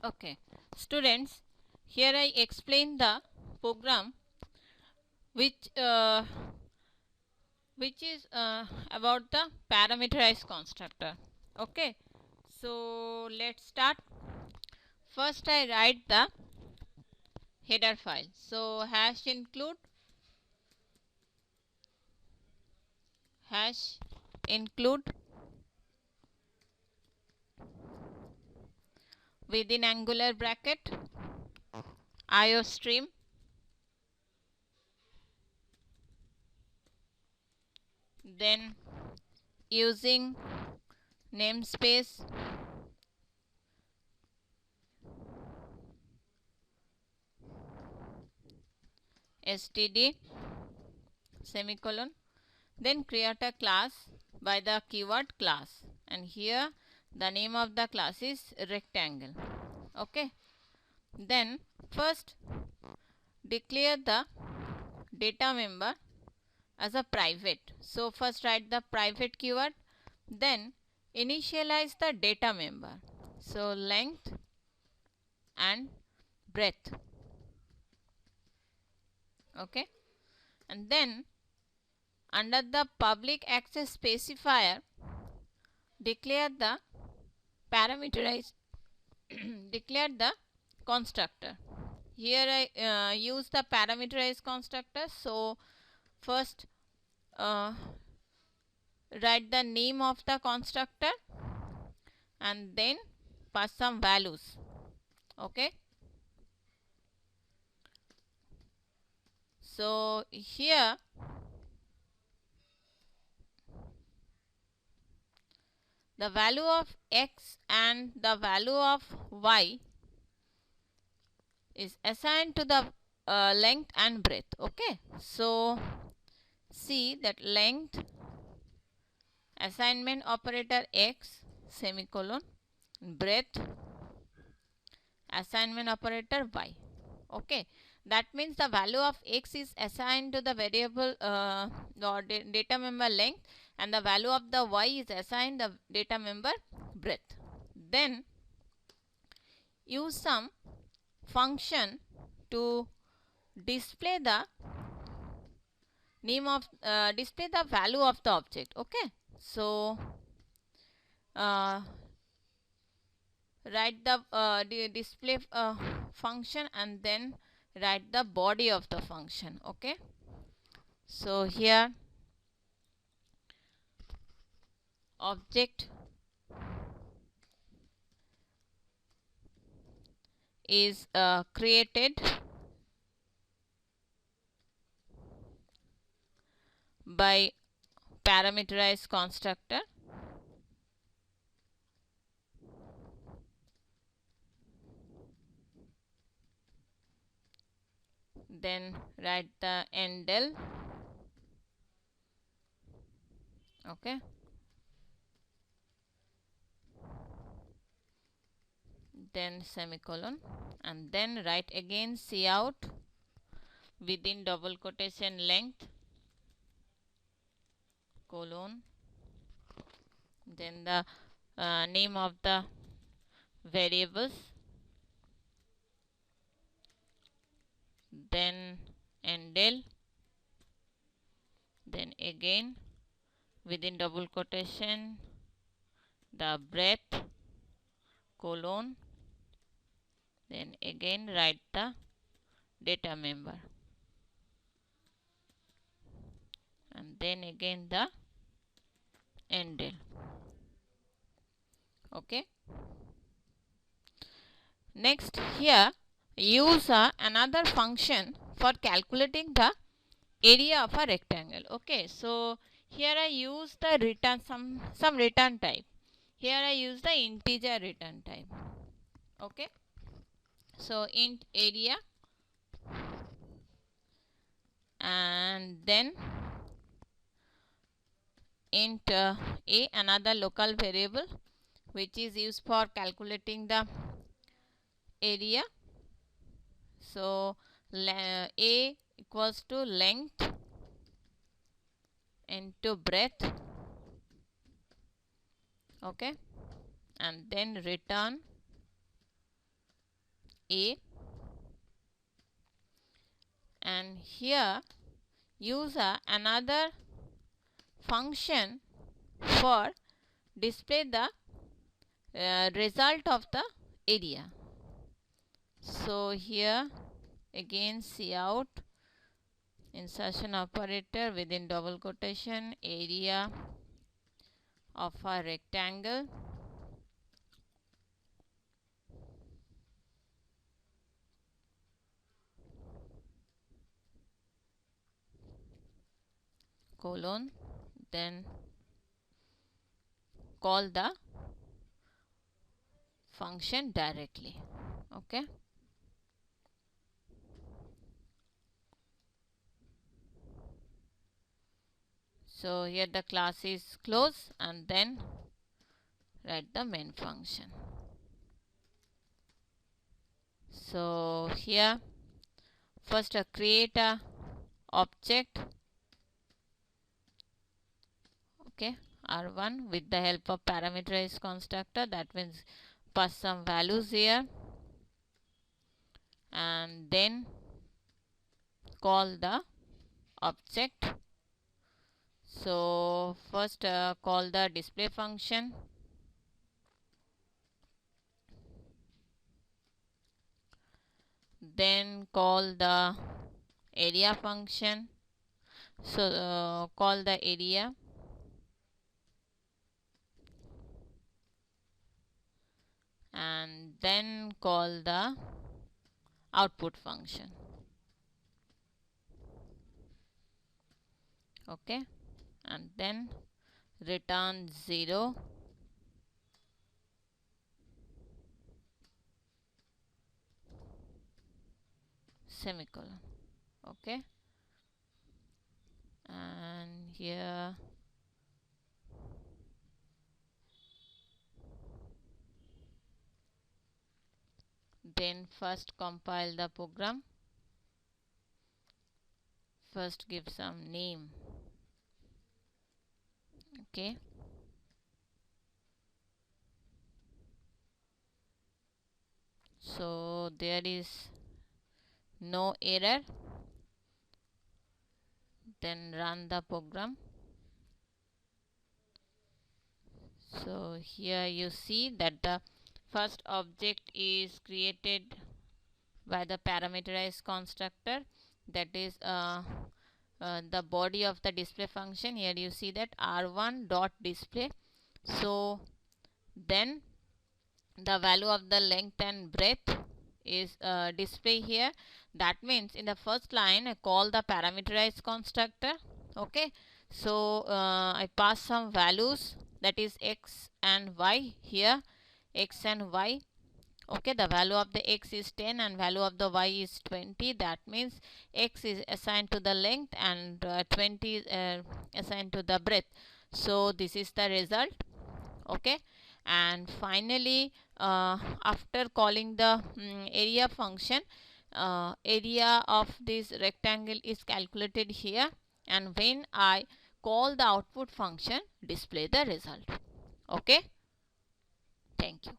Okay, students, here I explain the program which is about the parameterized constructor. Okay, so let's start. First I write the header file. So hash include within angular bracket iostream, then using namespace std semicolon, then create a class by the keyword class, and here the name of the class is rectangle. Okay, then first declare the data member as a private. So first write the private keyword, then initialize the data member, so length and breadth. Okay, and then under the public access specifier declare the parameterized declare the constructor. Here I use the parameterized constructor. So first write the name of the constructor and then pass some values. Okay, so here the value of x and the value of y is assigned to the length and breadth. Okay, so see that length assignment operator x semicolon, breadth assignment operator y. Okay, that means the value of x is assigned to the variable or data member length, and the value of the y is assigned the data member breadth. Then use some function to display the name of display the value of the object. Okay, so write the display function and then write the body of the function. Okay, so here object is created by parameterized constructor. Then write the endl. Okay, then semicolon, and then write again cout within double quotation length colon, then the name of the variables, then endl, then again within double quotation the breadth colon, then again write the data member, and then again the endl. Okay, next here use another function for calculating the area of a rectangle. Okay, so here I use the return some return type. Here I use the integer return type. Okay, so int area, and then int a, another local variable which is used for calculating the area. So a equals to length into breadth. Okay, and then return A, and here use another function for display the result of the area. So here again cout insertion operator within double quotation area of a rectangle colon, then call the function directly. Okay. So here the class is closed, and then write the main function. So here first create a object, okay, R1 with the help of parameterized constructor. That means pass some values here and then call the object. So first call the display function, then call the area function. So call the area, and then call the output function. Okay, and then return 0, semicolon. Okay, and here then first compile the program, first give some name. Okay, so there is no error, then run the program. So here you see that the first object is created by the parameterized constructor, that is the body of the display function. Here you see that R1 dot display. So then the value of the length and breadth is display here. That means in the first line I call the parameterized constructor. Okay, so I pass some values, that is x and y here, x and y. Okay, the value of the x is 10 and value of the y is 20. That means x is assigned to the length and 20 is assigned to the breadth. So this is the result. Okay, and finally after calling the area function, area of this rectangle is calculated here, and when I call the output function, display the result. Okay, thank you.